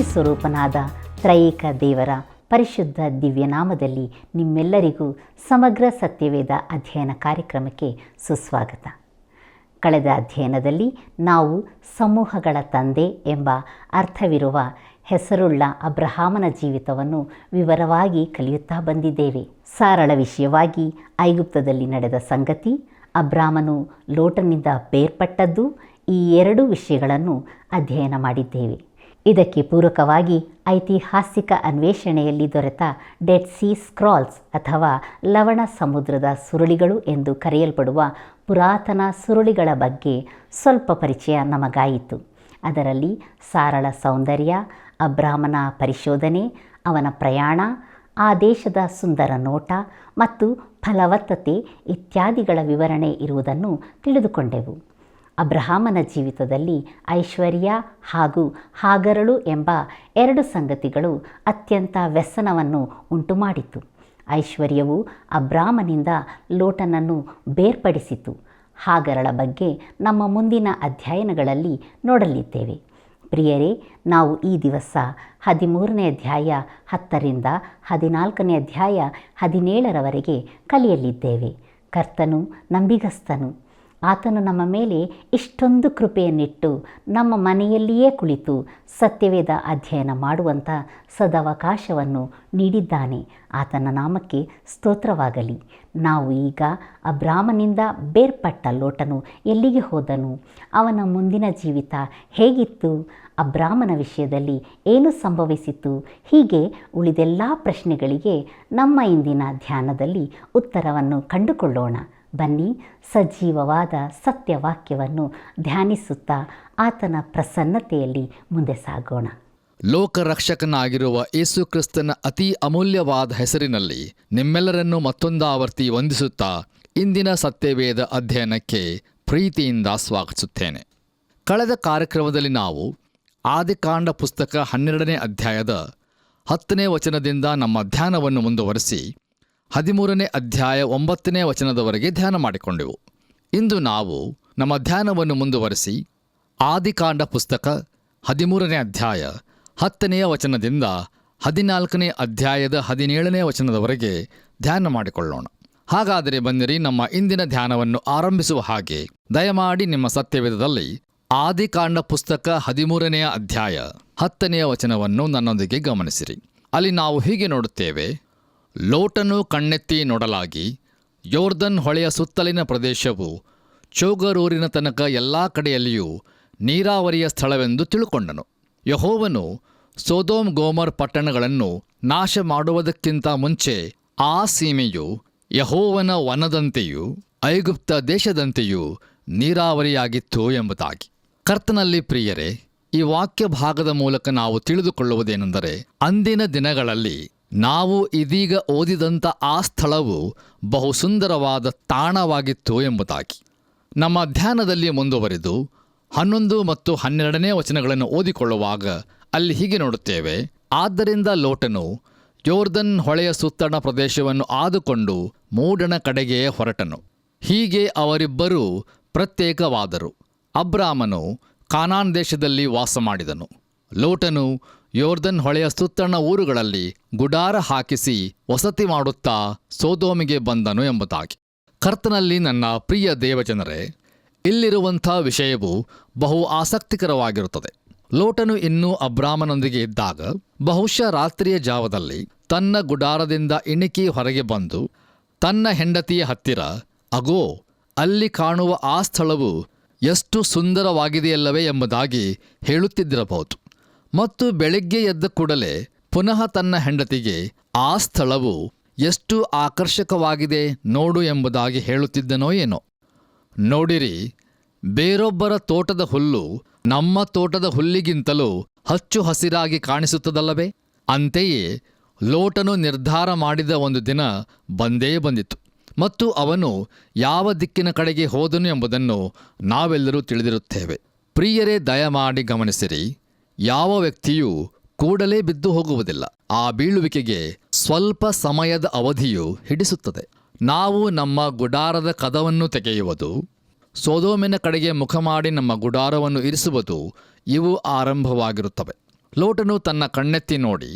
ಶಾಂತಿ ಸ್ವರೂಪನಾದ ತ್ರೈಕ ದೇವರ ಪರಿಶುದ್ಧ ದಿವ್ಯನಾಮದಲ್ಲಿ ನಿಮ್ಮೆಲ್ಲರಿಗೂ ಸಮಗ್ರ ಸತ್ಯವೇದ ಅಧ್ಯಯನ ಕಾರ್ಯಕ್ರಮಕ್ಕೆ ಸುಸ್ವಾಗತ. ಕಳೆದ ಅಧ್ಯಯನದಲ್ಲಿ ನಾವು ಸಮೂಹಗಳ ತಂದೆ ಎಂಬ ಅರ್ಥವಿರುವ ಹೆಸರುಳ್ಳ ಅಬ್ರಹಾಮನ ಜೀವಿತವನ್ನು ವಿವರವಾಗಿ ಕಲಿಯುತ್ತಾ ಬಂದಿದ್ದೇವೆ. ಸರಳ ವಿಷಯವಾಗಿ ಐಗುಪ್ತದಲ್ಲಿ ನಡೆದ ಸಂಗತಿ, ಅಬ್ರಾಮನು ಲೋಟನಿಂದ ಬೇರ್ಪಟ್ಟದ್ದು, ಈ ಎರಡು ವಿಷಯಗಳನ್ನು ಅಧ್ಯಯನ ಮಾಡಿದ್ದೇವೆ. ಇದಕ್ಕೆ ಪೂರಕವಾಗಿ ಐತಿಹಾಸಿಕ ಅನ್ವೇಷಣೆಯಲ್ಲಿ ದೊರೆತ ಡೆಡ್ ಸಿ ಸ್ಕ್ರಾಲ್ಸ್ ಅಥವಾ ಲವಣ ಸಮುದ್ರದ ಸುರುಳಿಗಳು ಎಂದು ಕರೆಯಲ್ಪಡುವ ಪುರಾತನ ಸುರುಳಿಗಳ ಬಗ್ಗೆ ಸ್ವಲ್ಪ ಪರಿಚಯ ನಮಗಾಯಿತು. ಅದರಲ್ಲಿ ಸಾರಳ ಸೌಂದರ್ಯ, ಅಬ್ರಾಮನ ಪರಿಶೋಧನೆ, ಅವನ ಪ್ರಯಾಣ, ಆ ದೇಶದ ಸುಂದರ ನೋಟ ಮತ್ತು ಫಲವತ್ತತೆ ಇತ್ಯಾದಿಗಳ ವಿವರಣೆ ಇರುವುದನ್ನು ತಿಳಿದುಕೊಂಡೆವು. ಅಬ್ರಹಾಮನ ಜೀವಿತದಲ್ಲಿ ಐಶ್ವರ್ಯ ಹಾಗೂ ಹಾಗರಳು ಎಂಬ ಎರಡು ಸಂಗತಿಗಳು ಅತ್ಯಂತ ವ್ಯಸನವನ್ನು ಉಂಟುಮಾಡಿತು. ಐಶ್ವರ್ಯವು ಅಬ್ರಾಮನಿಂದ ಲೋಟನನ್ನು ಬೇರ್ಪಡಿಸಿತು. ಹಾಗರಳ ಬಗ್ಗೆ ನಮ್ಮ ಮುಂದಿನ ಅಧ್ಯಯನಗಳಲ್ಲಿ ನೋಡಲಿದ್ದೇವೆ. ಪ್ರಿಯರೇ, ನಾವು ಈ ದಿವಸ 13ನೇ ಅಧ್ಯಾಯ 10ರಿಂದ 14ನೇ ಅಧ್ಯಾಯ 17ರವರೆಗೆ ಕಲಿಯಲಿದ್ದೇವೆ. ಕರ್ತನು ನಂಬಿಗಸ್ತನು. ಆತನು ನಮ್ಮ ಮೇಲೆ ಇಷ್ಟೊಂದು ಕೃಪೆಯನ್ನಿಟ್ಟು ನಮ್ಮ ಮನೆಯಲ್ಲಿಯೇ ಕುಳಿತು ಸತ್ಯವೇದ ಅಧ್ಯಯನ ಮಾಡುವಂಥ ಸದವಕಾಶವನ್ನು ನೀಡಿದ್ದಾನೆ. ಆತನ ನಾಮಕ್ಕೆ ಸ್ತೋತ್ರವಾಗಲಿ. ನಾವು ಈಗ ಅಬ್ರಾಮನಿಂದ ಬೇರ್ಪಟ್ಟ ಲೋಟನು ಎಲ್ಲಿಗೆ ಹೋದನು, ಅವನ ಮುಂದಿನ ಜೀವಿತ ಹೇಗಿತ್ತು, ಅಬ್ರಾಮನ ವಿಷಯದಲ್ಲಿ ಏನು ಸಂಭವಿಸಿತು, ಹೀಗೆ ಉಳಿದೆಲ್ಲ ಪ್ರಶ್ನೆಗಳಿಗೆ ನಮ್ಮ ಇಂದಿನ ಧ್ಯಾನದಲ್ಲಿ ಉತ್ತರವನ್ನು ಕಂಡುಕೊಳ್ಳೋಣ. ಬನ್ನಿ, ಸಜೀವವಾದ ಸತ್ಯವಾಕ್ಯವನ್ನು ಧ್ಯಾನಿಸುತ್ತಾ ಆತನ ಪ್ರಸನ್ನತೆಯಲ್ಲಿ ಮುಂದೆ ಸಾಗೋಣ. ಲೋಕರಕ್ಷಕನಾಗಿರುವ ಯೇಸು ಕ್ರಿಸ್ತನ ಅತಿ ಅಮೂಲ್ಯವಾದ ಹೆಸರಿನಲ್ಲಿ ನಿಮ್ಮೆಲ್ಲರನ್ನು ಮತ್ತೊಂದಾವರ್ತಿ ವಂದಿಸುತ್ತಾ ಇಂದಿನ ಸತ್ಯವೇದ ಅಧ್ಯಯನಕ್ಕೆ ಪ್ರೀತಿಯಿಂದ ಸ್ವಾಗತಿಸುತ್ತೇನೆ. ಕಳೆದ ಕಾರ್ಯಕ್ರಮದಲ್ಲಿ ನಾವು ಆದಿಕಾಂಡ ಪುಸ್ತಕ 12ನೇ ಅಧ್ಯಾಯದ 10ನೇ ವಚನದಿಂದ ನಮ್ಮ ಧ್ಯಾನವನ್ನು ಮುಂದುವರಿಸಿ 13ನೇ ಅಧ್ಯಾಯ 9ನೇ ವಚನದವರೆಗೆ ಧ್ಯಾನ ಮಾಡಿಕೊಂಡೆವು. ಇಂದು ನಾವು ನಮ್ಮ ಧ್ಯಾನವನ್ನು ಮುಂದುವರಿಸಿ ಆದಿಕಾಂಡ ಪುಸ್ತಕ 13ನೇ ಅಧ್ಯಾಯ 10ನೇ ವಚನದಿಂದ 14ನೇ ಅಧ್ಯಾಯದ 17ನೇ ವಚನದವರೆಗೆ ಧ್ಯಾನ ಮಾಡಿಕೊಳ್ಳೋಣ. ಹಾಗಾದರೆ ಬನ್ನಿರಿ, ನಮ್ಮ ಇಂದಿನ ಧ್ಯಾನವನ್ನು ಆರಂಭಿಸುವ ಹಾಗೆ ದಯಮಾಡಿ ನಿಮ್ಮ ಸತ್ಯವೇದದಲ್ಲಿ ಆದಿಕಾಂಡ ಪುಸ್ತಕ 13ನೇ ಅಧ್ಯಾಯ 10ನೇ ವಚನವನ್ನು ನನ್ನೊಂದಿಗೆ ಗಮನಿಸಿರಿ. ಅಲ್ಲಿ ನಾವು ಹೀಗೆ ನೋಡುತ್ತೇವೆ: ಲೋಟನು ಕಣ್ಣೆತ್ತಿ ನೋಡಲಾಗಿ ಯೋರ್ದನ್ ಹೊಳೆಯ ಸುತ್ತಲಿನ ಪ್ರದೇಶವು ಚೋಗರೂರಿನ ತನಕ ಎಲ್ಲ ಕಡೆಯಲ್ಲಿಯೂ ನೀರಾವರಿಯ ಸ್ಥಳವೆಂದು ತಿಳುಕೊಂಡನು. ಯೆಹೋವನು ಸೊದೋಮ್ ಗೋಮರ್ ಪಟ್ಟಣಗಳನ್ನು ನಾಶ ಮಾಡುವುದಕ್ಕಿಂತ ಮುಂಚೆ ಆ ಸೀಮೆಯು ಯೆಹೋವನ ವನದಂತೆಯೂ ಐಗುಪ್ತ ದೇಶದಂತೆಯೂ ನೀರಾವರಿಯಾಗಿತ್ತು ಎಂಬುದಾಗಿ. ಕರ್ತನಲ್ಲಿ ಪ್ರಿಯರೇ, ಈ ವಾಕ್ಯ ಭಾಗದ ಮೂಲಕ ನಾವು ತಿಳಿದುಕೊಳ್ಳುವುದೇನೆಂದರೆ, ಅಂದಿನ ದಿನಗಳಲ್ಲಿ ನಾವು ಇದೀಗ ಓದಿದಂಥ ಆ ಸ್ಥಳವು ಬಹು ಸುಂದರವಾದ ತಾಣವಾಗಿತ್ತು ಎಂಬುದಾಗಿ. ನಮ್ಮ ಧ್ಯಾನದಲ್ಲಿ ಮುಂದುವರಿದು 11 ಮತ್ತು 12ನೇ ವಚನಗಳನ್ನು ಓದಿಕೊಳ್ಳುವಾಗ ಅಲ್ಲಿ ಹೀಗೆ ನೋಡುತ್ತೇವೆ: ಆದ್ದರಿಂದ ಲೋಟನು ಯೋರ್ದನ್ ಹೊಳೆಯ ಸುತ್ತಣ ಪ್ರದೇಶವನ್ನು ಆದುಕೊಂಡು ಮೂಡಣ ಕಡೆಗೆ ಹೊರಟನು. ಹೀಗೆ ಅವರಿಬ್ಬರೂ ಪ್ರತ್ಯೇಕವಾದರು. ಅಬ್ರಾಮನು ಕಾನಾನ್ ದೇಶದಲ್ಲಿ ವಾಸ ಮಾಡಿದನು. ಲೋಟನು ಯೋರ್ದನ್ ಹೊಳೆಯ ಸುತ್ತಣ ಊರುಗಳಲ್ಲಿ ಗುಡಾರ ಹಾಕಿಸಿ ವಸತಿ ಮಾಡುತ್ತಾ ಸೋದೋಮಿಗೆ ಬಂದನು ಎಂಬುದಾಗಿ. ಕರ್ತನಲ್ಲಿ ನನ್ನ ಪ್ರಿಯ ದೇವಜನರೇ, ಇಲ್ಲಿರುವಂಥ ವಿಷಯವು ಬಹು ಆಸಕ್ತಿಕರವಾಗಿರುತ್ತದೆ. ಲೋಟನು ಇನ್ನೂ ಅಬ್ರಾಮನೊಂದಿಗೆ ಇದ್ದಾಗ ಬಹುಶಃ ರಾತ್ರಿಯ ಜಾವದಲ್ಲಿ ತನ್ನ ಗುಡಾರದಿಂದ ಇಣಿಕಿ ಹೊರಗೆ ಬಂದು ತನ್ನ ಹೆಂಡತಿಯ ಹತ್ತಿರ, ಅಗೋ, ಅಲ್ಲಿ ಕಾಣುವ ಆ ಸ್ಥಳವು ಎಷ್ಟು ಸುಂದರವಾಗಿದೆಯಲ್ಲವೇ ಎಂಬುದಾಗಿ ಹೇಳುತ್ತಿದ್ದಿರಬಹುದು. ಮತ್ತು ಬೆಳಗ್ಗೆ ಎದ್ದ ಕೂಡಲೇ ಪುನಃ ತನ್ನ ಹೆಂಡತಿಗೆ ಆ ಸ್ಥಳವು ಎಷ್ಟು ಆಕರ್ಷಕವಾಗಿದೆ ನೋಡು ಎಂಬುದಾಗಿ ಹೇಳುತ್ತಿದ್ದನೋ ಏನೋ. ನೋಡಿರಿ, ಬೇರೊಬ್ಬರ ತೋಟದ ಹುಲ್ಲು ನಮ್ಮ ತೋಟದ ಹುಲ್ಲಿಗಿಂತಲೂ ಹಚ್ಚು ಹಸಿರಾಗಿ ಕಾಣಿಸುತ್ತದಲ್ಲವೇ? ಅಂತೆಯೇ ಲೋಟನು ನಿರ್ಧಾರ ಮಾಡಿದ ಒಂದು ದಿನ ಬಂದೇ ಬಂದಿತು ಮತ್ತು ಅವನು ಯಾವ ದಿಕ್ಕಿನ ಕಡೆಗೆ ಹೋದನು ಎಂಬುದನ್ನು ನಾವೆಲ್ಲರೂ ತಿಳಿದಿರುತ್ತೇವೆ. ಪ್ರಿಯರೇ, ದಯಮಾಡಿ ಗಮನಿಸಿರಿ, ಯಾವ ವ್ಯಕ್ತಿಯೂ ಕೂಡಲೇ ಬಿದ್ದು ಹೋಗುವುದಿಲ್ಲ. ಆ ಬೀಳುವಿಕೆಗೆ ಸ್ವಲ್ಪ ಸಮಯದ ಅವಧಿಯು ಹಿಡಿಸುತ್ತದೆ. ನಾವು ನಮ್ಮ ಗುಡಾರದ ಕದವನ್ನು ತೆಗೆಯುವುದು, ಸೊದೋಮಿನ ಕಡೆಗೆ ಮುಖ ಮಾಡಿ ನಮ್ಮ ಗುಡಾರವನ್ನು ಇರಿಸುವುದು, ಇವು ಆರಂಭವಾಗಿರುತ್ತವೆ. ಲೋಟನು ತನ್ನ ಕಣ್ಣೆತ್ತಿ ನೋಡಿ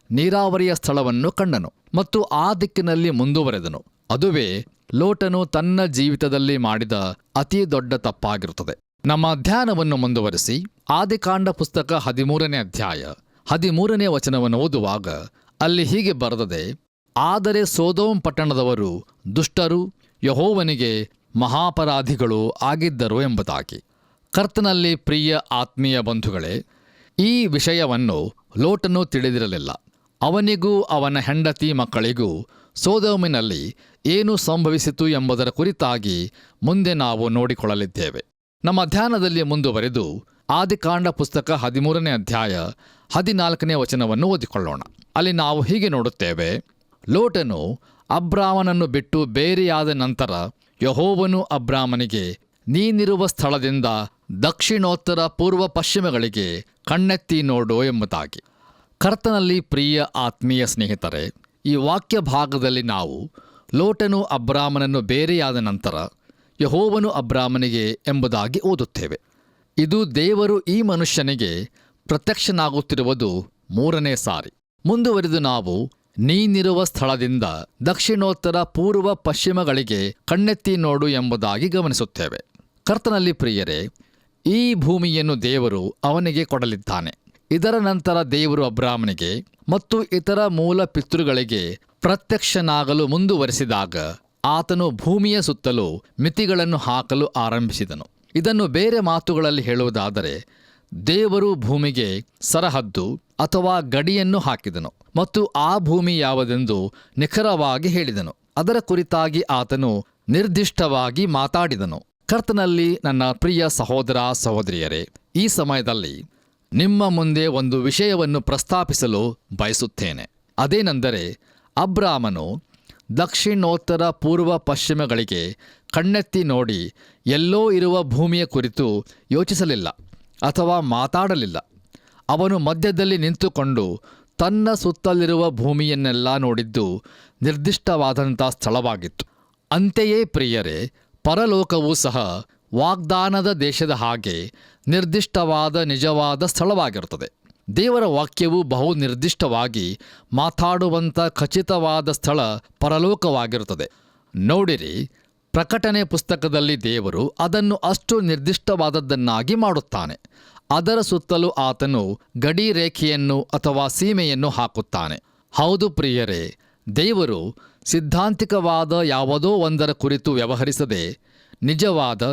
ನೀರಾವರಿಯ ಸ್ಥಳವನ್ನು ಕಂಡನು ಮತ್ತು ಆ ದಿಕ್ಕಿನಲ್ಲಿ ಮುಂದುವರೆದನು. ಅದುವೇ ಲೋಟನು ತನ್ನ ಜೀವಿತದಲ್ಲಿ ಮಾಡಿದ ಅತಿ ದೊಡ್ಡ ತಪ್ಪಾಗಿರುತ್ತದೆ. ನಮ್ಮ ಧ್ಯಾನವನ್ನು ಮುಂದುವರಿಸಿ ಆದಿಕಾಂಡ ಪುಸ್ತಕ 13ನೇ ಅಧ್ಯಾಯ 13ನೇ ವಚನವನ್ನು ಓದುವಾಗ ಅಲ್ಲಿ ಹೀಗೆ ಬರೆದದೆ, ಆದರೆ ಸೊದೋಮ್ ಪಟ್ಟಣದವರು ದುಷ್ಟರು, ಯೆಹೋವನಿಗೆ ಮಹಾಪರಾಧಿಗಳು ಆಗಿದ್ದರು ಎಂಬುದಾಗಿ. ಕರ್ತನಲ್ಲಿ ಪ್ರಿಯ ಆತ್ಮೀಯ ಬಂಧುಗಳೇ, ಈ ವಿಷಯವನ್ನು ಲೋಟನು ತಿಳಿದಿರಲಿಲ್ಲ. ಅವನಿಗೂ ಅವನ ಹೆಂಡತಿ ಮಕ್ಕಳಿಗೂ ಸೊದೋಮಿನಲ್ಲಿ ಏನು ಸಂಭವಿಸಿತು ಎಂಬುದರ ಕುರಿತಾಗಿ ಮುಂದೆ ನಾವು ನೋಡಿಕೊಳ್ಳಲಿದ್ದೇವೆ. ನಮ್ಮ ಧ್ಯಾನದಲ್ಲಿ ಮುಂದುವರೆದು ಆದಿಕಾಂಡ ಪುಸ್ತಕ 13ನೇ ಅಧ್ಯಾಯ 14ನೇ ವಚನವನ್ನು ಓದಿಕೊಳ್ಳೋಣ. ಅಲ್ಲಿ ನಾವು ಹೀಗೆ ನೋಡುತ್ತೇವೆ, ಲೋಟನು ಅಬ್ರಾಮನನ್ನು ಬಿಟ್ಟು ಬೇರೆಯಾದ ನಂತರ ಯೆಹೋವನು ಅಬ್ರಾಮನಿಗೆ, ನೀನಿರುವ ಸ್ಥಳದಿಂದ ದಕ್ಷಿಣೋತ್ತರ ಪೂರ್ವ ಪಶ್ಚಿಮಗಳಿಗೆ ಕಣ್ಣೆತ್ತಿ ನೋಡು ಎಂಬುದಾಗಿ. ಕರ್ತನಲ್ಲಿ ಪ್ರಿಯ ಆತ್ಮೀಯ ಸ್ನೇಹಿತರೆ, ಈ ವಾಕ್ಯ ಭಾಗದಲ್ಲಿ ನಾವು ಲೋಟನು ಅಬ್ರಾಮನನ್ನು ಬೇರೆಯಾದ ನಂತರ ಯೆಹೋವನು ಅಬ್ರಾಮನಿಗೆ ಎಂಬುದಾಗಿ ಓದುತ್ತೇವೆ. ಇದು ದೇವರು ಈ ಮನುಷ್ಯನಿಗೆ ಪ್ರತ್ಯಕ್ಷನಾಗುತ್ತಿರುವುದು 3ನೇ ಸಾರಿ. ಮುಂದುವರಿದು ನಾವು ನೀನಿರುವ ಸ್ಥಳದಿಂದ ದಕ್ಷಿಣೋತ್ತರ ಪೂರ್ವ ಪಶ್ಚಿಮಗಳಿಗೆ ಕಣ್ಣೆತ್ತಿ ನೋಡು ಎಂಬುದಾಗಿ ಗಮನಿಸುತ್ತೇವೆ. ಕರ್ತನಲ್ಲಿ ಪ್ರಿಯರೇ, ಈ ಭೂಮಿಯನ್ನು ದೇವರು ಅವನಿಗೆ ಕೊಡಲಿದ್ದಾನೆ. ಇದರ ನಂತರ ದೇವರು ಅಬ್ರಾಮನಿಗೆ ಮತ್ತು ಇತರ ಮೂಲ ಪಿತೃಗಳಿಗೆ ಪ್ರತ್ಯಕ್ಷನಾಗಲು ಮುಂದುವರೆಸಿದಾಗ ಆತನು ಭೂಮಿಯ ಸುತ್ತಲೂ ಮಿತಿಗಳನ್ನು ಹಾಕಲು ಆರಂಭಿಸಿದನು. ಇದನ್ನು ಬೇರೆ ಮಾತುಗಳಲ್ಲಿ ಹೇಳುವುದಾದರೆ, ದೇವರು ಭೂಮಿಗೆ ಸರಹದ್ದು ಅಥವಾ ಗಡಿಯನ್ನು ಹಾಕಿದನು ಮತ್ತು ಆ ಭೂಮಿ ಯಾವುದೆಂದು ನಿಖರವಾಗಿ ಹೇಳಿದನು. ಅದರ ಕುರಿತಾಗಿ ಆತನು ನಿರ್ದಿಷ್ಟವಾಗಿ ಮಾತಾಡಿದನು. ಕರ್ತನಲ್ಲಿ ನನ್ನ ಪ್ರಿಯ ಸಹೋದರ ಸಹೋದರಿಯರೇ, ಈ ಸಮಯದಲ್ಲಿ ನಿಮ್ಮ ಮುಂದೆ ಒಂದು ವಿಷಯವನ್ನು ಪ್ರಸ್ತಾಪಿಸಲು ಬಯಸುತ್ತೇನೆ. ಅದೇನೆಂದರೆ, ಅಬ್ರಾಮನು ದಕ್ಷಿಣೋತ್ತರ ಪೂರ್ವ ಪಶ್ಚಿಮಗಳಿಗೆ ಕಣ್ಣೆತ್ತಿ ನೋಡಿ ಎಲ್ಲೋ ಇರುವ ಭೂಮಿಯ ಕುರಿತು ಯೋಚಿಸಲಿಲ್ಲ ಅಥವಾ ಮಾತಾಡಲಿಲ್ಲ. ಅವನು ಮಧ್ಯದಲ್ಲಿ ನಿಂತುಕೊಂಡು ತನ್ನ ಸುತ್ತಲಿರುವ ಭೂಮಿಯನ್ನೆಲ್ಲ ನೋಡಿದ್ದು ನಿರ್ದಿಷ್ಟವಾದಂಥ ಸ್ಥಳವಾಗಿತ್ತು. ಅಂತೆಯೇ ಪ್ರಿಯರೇ, ಪರಲೋಕವೂ ಸಹ ವಾಗ್ದಾನದ ದೇಶದ ಹಾಗೆ ನಿರ್ದಿಷ್ಟವಾದ ನಿಜವಾದ ಸ್ಥಳವಾಗಿರುತ್ತದೆ. ದೇವರ ವಾಕ್ಯವು ಬಹು ನಿರ್ದಿಷ್ಟವಾಗಿ ಮಾತಾಡುವಂಥ ಖಚಿತವಾದ ಸ್ಥಳ ಪರಲೋಕವಾಗಿರುತ್ತದೆ. ನೋಡಿರಿ, ಪ್ರಕಟಣೆ ಪುಸ್ತಕದಲ್ಲಿ ದೇವರು ಅದನ್ನು ಅಷ್ಟು ನಿರ್ದಿಷ್ಟವಾದದ್ದನ್ನಾಗಿ ಮಾಡುತ್ತಾನೆ. ಅದರ ಸುತ್ತಲೂ ಆತನು ಗಡಿ ರೇಖೆಯನ್ನು ಅಥವಾ ಸೀಮೆಯನ್ನು ಹಾಕುತ್ತಾನೆ. ಹೌದು ಪ್ರಿಯರೇ, ದೇವರು ಸಿದ್ಧಾಂತಿಕವಾದ ಯಾವುದೋ ಒಂದರ ಕುರಿತು ವ್ಯವಹರಿಸದೆ ನಿಜವಾದ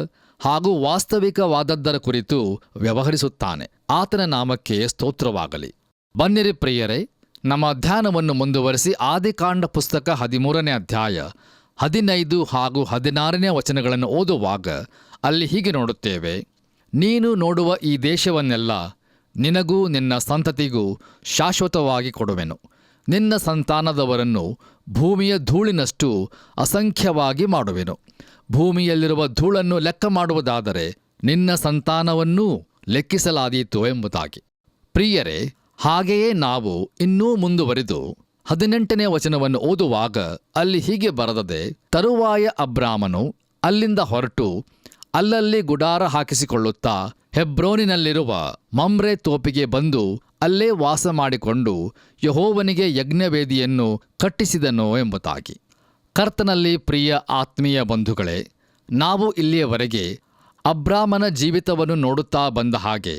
ಹಾಗೂ ವಾಸ್ತವಿಕವಾದದ್ದರ ಕುರಿತು ವ್ಯವಹರಿಸುತ್ತಾನೆ. ಆತನ ನಾಮಕ್ಕೆ ಸ್ತೋತ್ರವಾಗಲಿ. ಬನ್ನಿರಿ ಪ್ರಿಯರೇ, ನಮ್ಮ ಧ್ಯಾನವನ್ನು ಮುಂದುವರಿಸಿ ಆದಿಕಾಂಡ ಪುಸ್ತಕ 13ನೇ ಅಧ್ಯಾಯ 15 ಹಾಗೂ 16ನೇ ವಚನಗಳನ್ನು ಓದುವಾಗ ಅಲ್ಲಿ ಹೀಗೆ ನೋಡುತ್ತೇವೆ, ನೀನು ನೋಡುವ ಈ ದೇಶವನ್ನೆಲ್ಲ ನಿನಗೂ ನಿನ್ನ ಸಂತತಿಗೂ ಶಾಶ್ವತವಾಗಿ ಕೊಡುವೆನು. ನಿನ್ನ ಸಂತಾನದವರನ್ನು ಭೂಮಿಯ ಧೂಳಿನಷ್ಟು ಅಸಂಖ್ಯವಾಗಿ ಮಾಡುವೆನು. ಭೂಮಿಯಲ್ಲಿರುವ ಧೂಳನ್ನು ಲೆಕ್ಕ ಮಾಡುವುದಾದರೆ ನಿನ್ನ ಸಂತಾನವನ್ನೂ ಲೆಕ್ಕಿಸಲಾದೀತು ಎಂಬುದಾಗಿ. ಪ್ರಿಯರೇ, ಹಾಗೆಯೇ ನಾವು ಇನ್ನೂ ಮುಂದುವರಿದು 18ನೇ ವಚನವನ್ನು ಓದುವಾಗ ಅಲ್ಲಿ ಹೀಗೆ ಬರೆದದೆ, ತರುವಾಯ ಅಬ್ರಾಮನು ಅಲ್ಲಿಂದ ಹೊರಟು ಅಲ್ಲಲ್ಲಿ ಗುಡಾರ ಹಾಕಿಸಿಕೊಳ್ಳುತ್ತಾ ಹೆಬ್ರೋನಿನಲ್ಲಿರುವ ಮಮ್ರೆ ತೋಪಿಗೆ ಬಂದು ಅಲ್ಲೇ ವಾಸ ಮಾಡಿಕೊಂಡು ಯೆಹೋವನಿಗೆ ಯಜ್ಞವೇದಿಯನ್ನು ಕಟ್ಟಿಸಿದನು ಎಂಬುದಾಗಿ. ಕರ್ತನಲ್ಲಿ ಪ್ರಿಯ ಆತ್ಮೀಯ ಬಂಧುಗಳೇ, ನಾವು ಇಲ್ಲಿಯವರೆಗೆ ಅಬ್ರಾಮನ ಜೀವಿತವನ್ನು ನೋಡುತ್ತಾ ಬಂದ ಹಾಗೆ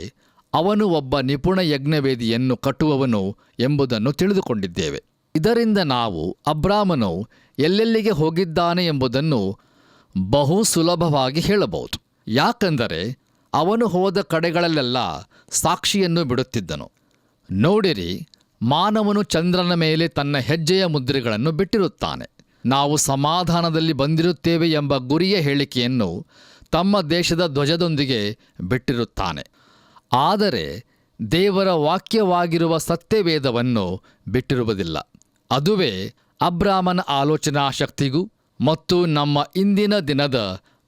ಅವನು ಒಬ್ಬ ನಿಪುಣ ಯಜ್ಞವೇದಿಯನ್ನು ಕಟ್ಟುವವನು ಎಂಬುದನ್ನು ತಿಳಿದುಕೊಂಡಿದ್ದೇವೆ. ಇದರಿಂದ ನಾವು ಅಬ್ರಾಮನು ಎಲ್ಲೆಲ್ಲಿಗೆ ಹೋಗಿದ್ದಾನೆ ಎಂಬುದನ್ನು ಬಹು ಸುಲಭವಾಗಿ ಹೇಳಬಹುದು. ಯಾಕಂದರೆ ಅವನು ಹೋದ ಕಡೆಗಳಲ್ಲೆಲ್ಲ ಸಾಕ್ಷಿಯನ್ನು ಬಿಡುತ್ತಿದ್ದನು. ನೋಡಿರಿ, ಮಾನವನು ಚಂದ್ರನ ಮೇಲೆ ತನ್ನ ಹೆಜ್ಜೆಯ ಮುದ್ರೆಗಳನ್ನು ಬಿಟ್ಟಿರುತ್ತಾನೆ. ನಾವು ಸಮಾಧಾನದಲ್ಲಿ ಬಂದಿರುತ್ತೇವೆ ಎಂಬ ಗುರಿಯ ಹೇಳಿಕೆಯನ್ನು ತಮ್ಮ ದೇಶದ ಧ್ವಜದೊಂದಿಗೆ ಬಿಟ್ಟಿರುತ್ತಾನೆ. ಆದರೆ ದೇವರ ವಾಕ್ಯವಾಗಿರುವ ಸತ್ಯವೇದವನ್ನು ಬಿಟ್ಟಿರುವುದಿಲ್ಲ. ಅದುವೇ ಅಬ್ರಾಮನ ಆಲೋಚನಾ ಶಕ್ತಿಗೂ ಮತ್ತು ನಮ್ಮ ಇಂದಿನ ದಿನದ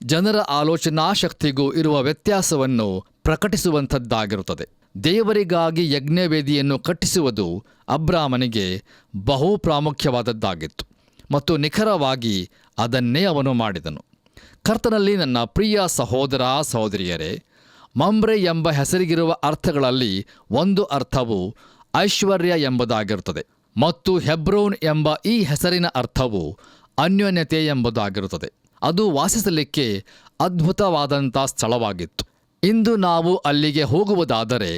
ಜನರ ಆಲೋಚನಾ ಶಕ್ತಿಗೂ ಇರುವ ವ್ಯತ್ಯಾಸವನ್ನು ಪ್ರಕಟಿಸುವಂಥದ್ದಾಗಿರುತ್ತದೆ. ದೇವರಿಗಾಗಿ ಯಜ್ಞವೇದಿಯನ್ನು ಕಟ್ಟಿಸುವುದು ಅಬ್ರಾಮನಿಗೆ ಬಹು ಪ್ರಾಮುಖ್ಯವಾದದ್ದಾಗಿತ್ತು ಮತ್ತು ನಿಖರವಾಗಿ ಅದನ್ನೇ ಅವನು ಮಾಡಿದನು. ಕರ್ತನಲ್ಲಿ ನನ್ನ ಪ್ರಿಯ ಸಹೋದರ ಸಹೋದರಿಯರೇ, ಮಮ್ರೆ ಎಂಬ ಹೆಸರಿಗಿರುವ ಅರ್ಥಗಳಲ್ಲಿ ಒಂದು ಅರ್ಥವು ಐಶ್ವರ್ಯ ಎಂಬುದಾಗಿರುತ್ತದೆ ಮತ್ತು ಹೆಬ್ರೋನ್ ಎಂಬ ಈ ಹೆಸರಿನ ಅರ್ಥವು ಅನ್ಯೋನ್ಯತೆ ಎಂಬುದಾಗಿರುತ್ತದೆ. ಅದು ವಾಸಿಸಲಿಕ್ಕೆ ಅದ್ಭುತವಾದಂಥ ಸ್ಥಳವಾಗಿತ್ತು. ಇಂದು ನಾವು ಅಲ್ಲಿಗೆ ಹೋಗುವುದಾದರೆ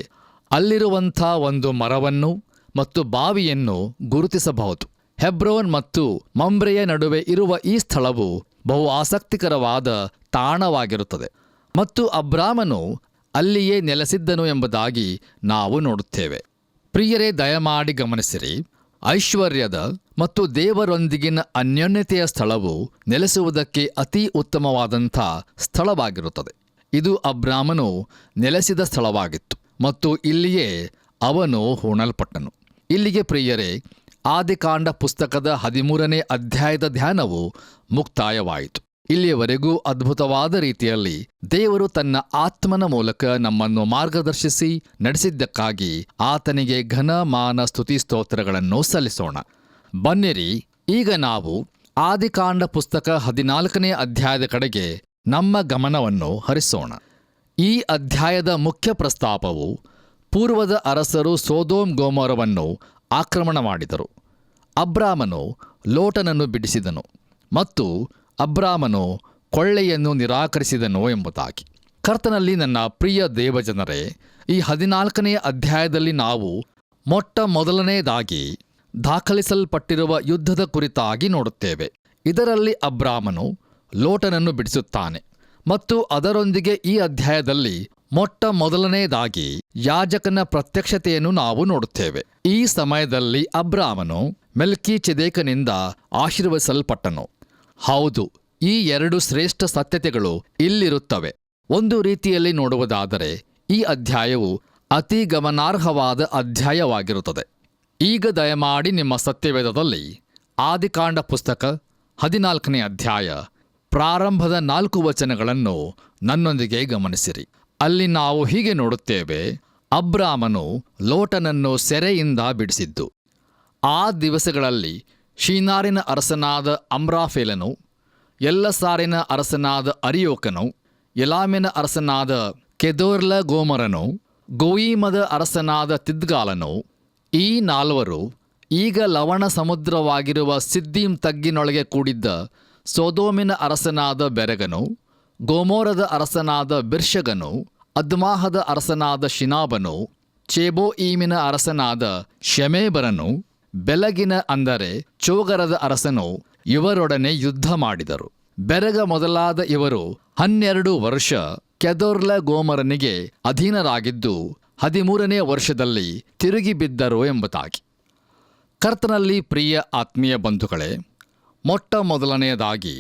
ಅಲ್ಲಿರುವಂಥ ಒಂದು ಮರವನ್ನು ಮತ್ತು ಬಾವಿಯನ್ನು ಗುರುತಿಸಬಹುದು. ಹೆಬ್ರೋನ್ ಮತ್ತು ಮಮ್ರೆಯ ನಡುವೆ ಇರುವ ಈ ಸ್ಥಳವು ಬಹು ಆಸಕ್ತಿಕರವಾದ ತಾಣವಾಗಿರುತ್ತದೆ ಮತ್ತು ಅಬ್ರಾಮನು ಅಲ್ಲಿಯೇ ನೆಲೆಸಿದ್ದನು ಎಂಬುದಾಗಿ ನಾವು ನೋಡುತ್ತೇವೆ. ಪ್ರಿಯರೇ, ದಯಮಾಡಿ ಗಮನಿಸಿರಿ, ಐಶ್ವರ್ಯದ ಮತ್ತು ದೇವರೊಂದಿಗಿನ ಅನ್ಯೋನ್ಯತೆಯ ಸ್ಥಳವು ನೆಲೆಸುವುದಕ್ಕೆ ಅತಿ ಉತ್ತಮವಾದಂಥ ಸ್ಥಳವಾಗಿರುತ್ತದೆ. ಇದು ಅಬ್ರಾಮನು ನೆಲೆಸಿದ ಸ್ಥಳವಾಗಿತ್ತು ಮತ್ತು ಇಲ್ಲಿಯೇ ಅವನು ಹೂಣಲ್ಪಟ್ಟನು. ಇಲ್ಲಿಗೆ ಪ್ರಿಯರೇ, ಆದಿಕಾಂಡ ಪುಸ್ತಕದ 13ನೇ ಅಧ್ಯಾಯದ ಧ್ಯಾನವು ಮುಕ್ತಾಯವಾಯಿತು. ಇಲ್ಲಿಯವರೆಗೂ ಅದ್ಭುತವಾದ ರೀತಿಯಲ್ಲಿ ದೇವರು ತನ್ನ ಆತ್ಮನ ಮೂಲಕ ನಮ್ಮನ್ನು ಮಾರ್ಗದರ್ಶಿಸಿ ನಡೆಸಿದ್ದಕ್ಕಾಗಿ ಆತನಿಗೆ ಘನ ಮಾನ ಸ್ತುತಿ ಸ್ತೋತ್ರಗಳನ್ನು ಸಲ್ಲಿಸೋಣ. ಬನ್ನಿರಿ, ಈಗ ನಾವು ಆದಿಕಾಂಡ ಪುಸ್ತಕ 14ನೇ ಅಧ್ಯಾಯದ ಕಡೆಗೆ ನಮ್ಮ ಗಮನವನ್ನು ಹರಿಸೋಣ. ಈ ಅಧ್ಯಾಯದ ಮುಖ್ಯ ಪ್ರಸ್ತಾಪವು ಪೂರ್ವದ ಅರಸರು ಸೊದೋಮ್ ಗೊಮೋರವನ್ನು ಆಕ್ರಮಣ ಮಾಡಿದರು. ಅಬ್ರಾಮನು ಲೋಟನನ್ನು ಬಿಡಿಸಿದನು ಮತ್ತು ಅಬ್ರಾಮನು ಕೊಳ್ಳೆಯನ್ನು ನಿರಾಕರಿಸಿದನು ಎಂಬುದಾಗಿ. ಕರ್ತನಲ್ಲಿ ನನ್ನ ಪ್ರಿಯ ದೇವಜನರೇ, ಈ 14ನೇ ಅಧ್ಯಾಯದಲ್ಲಿ ನಾವು ಮೊಟ್ಟ ಮೊದಲನೆಯದಾಗಿ ದಾಖಲಿಸಲ್ಪಟ್ಟಿರುವ ಯುದ್ಧದ ಕುರಿತಾಗಿ ನೋಡುತ್ತೇವೆ. ಇದರಲ್ಲಿ ಅಬ್ರಾಮನು ಲೋಟನನ್ನು ಬಿಡಿಸುತ್ತಾನೆ ಮತ್ತು ಅದರೊಂದಿಗೆ ಈ ಅಧ್ಯಾಯದಲ್ಲಿ ಮೊಟ್ಟ ಮೊದಲನೆಯದಾಗಿ ಯಾಜಕನ ಪ್ರತ್ಯಕ್ಷತೆಯನ್ನು ನಾವು ನೋಡುತ್ತೇವೆ. ಈ ಸಮಯದಲ್ಲಿ ಅಬ್ರಾಮನು ಮೆಲ್ಕಿಚೆದೇಕನಿಂದ ಆಶೀರ್ವದಿಸಲ್ಪಟ್ಟನು. ಹೌದು, ಈ ಎರಡು ಶ್ರೇಷ್ಠ ಸತ್ಯತೆಗಳು ಇಲ್ಲಿರುತ್ತವೆ. ಒಂದು ರೀತಿಯಲ್ಲಿ ನೋಡುವುದಾದರೆ ಈ ಅಧ್ಯಾಯವು ಅತಿ ಗಮನಾರ್ಹವಾದ ಅಧ್ಯಾಯವಾಗಿರುತ್ತದೆ. ಈಗ ದಯಮಾಡಿ ನಿಮ್ಮ ಸತ್ಯವೇದದಲ್ಲಿ ಆದಿಕಾಂಡ ಪುಸ್ತಕ 14ನೇ ಅಧ್ಯಾಯ ಪ್ರಾರಂಭದ 4 ವಚನಗಳನ್ನು ನನ್ನೊಂದಿಗೆ ಗಮನಿಸಿರಿ. ಅಲ್ಲಿ ನಾವು ಹೀಗೆ ನೋಡುತ್ತೇವೆ: ಅಬ್ರಾಮನು ಲೋಟನನ್ನು ಸೆರೆಯಿಂದ ಬಿಡಿಸಿದ್ದು. ಆ ದಿವಸಗಳಲ್ಲಿ ಶೀನಾರಿನ ಅರಸನಾದ ಅಮ್ರಾಫೇಲನು, ಎಲ್ಲಸಾರಿನ ಅರಸನಾದ ಅರಿಯೋಕನು, ಎಲಾಮಿನ ಅರಸನಾದ ಕೆದೋರ್ಲ ಗೋಮರನು, ಗೋಯೀಮದ ಅರಸನಾದ ತಿದ್ಗಾಲನು, ಈ 4 ಈಗ ಲವಣ ಸಮುದ್ರವಾಗಿರುವ ಸಿದ್ದೀಮ್ ತಗ್ಗಿನೊಳಗೆ ಕೂಡಿದ್ದ ಸೊದೋಮಿನ ಅರಸನಾದ ಬೆರಗನು, ಗೋಮೋರದ ಅರಸನಾದ ಬಿರ್ಷಗನು, ಅದ್ಮಾಹದ ಅರಸನಾದ ಶಿನಾಬನು, ಚೇಬೋಯೀಮಿನ ಅರಸನಾದ ಶೆಮೇಬರನು, ಬೆಲಗಿನ ಅಂದರೆ ಚೋಗರದ ಅರಸನು ಇವರೊಡನೆ ಯುದ್ಧ ಮಾಡಿದರು. ಬೆರಗ ಮೊದಲಾದ ಇವರು 12 ವರ್ಷ ಕೆದೊರ್ಲ ಗೋಮರನಿಗೆ ಅಧೀನರಾಗಿದ್ದು 13ನೇ ವರ್ಷದಲ್ಲಿ ತಿರುಗಿ ಬಿದ್ದರು ಎಂಬುದಾಗಿ. ಕರ್ತನಲ್ಲಿ ಪ್ರಿಯ ಆತ್ಮೀಯ ಬಂಧುಗಳೇ, ಮೊಟ್ಟ ಮೊದಲನೆಯದಾಗಿ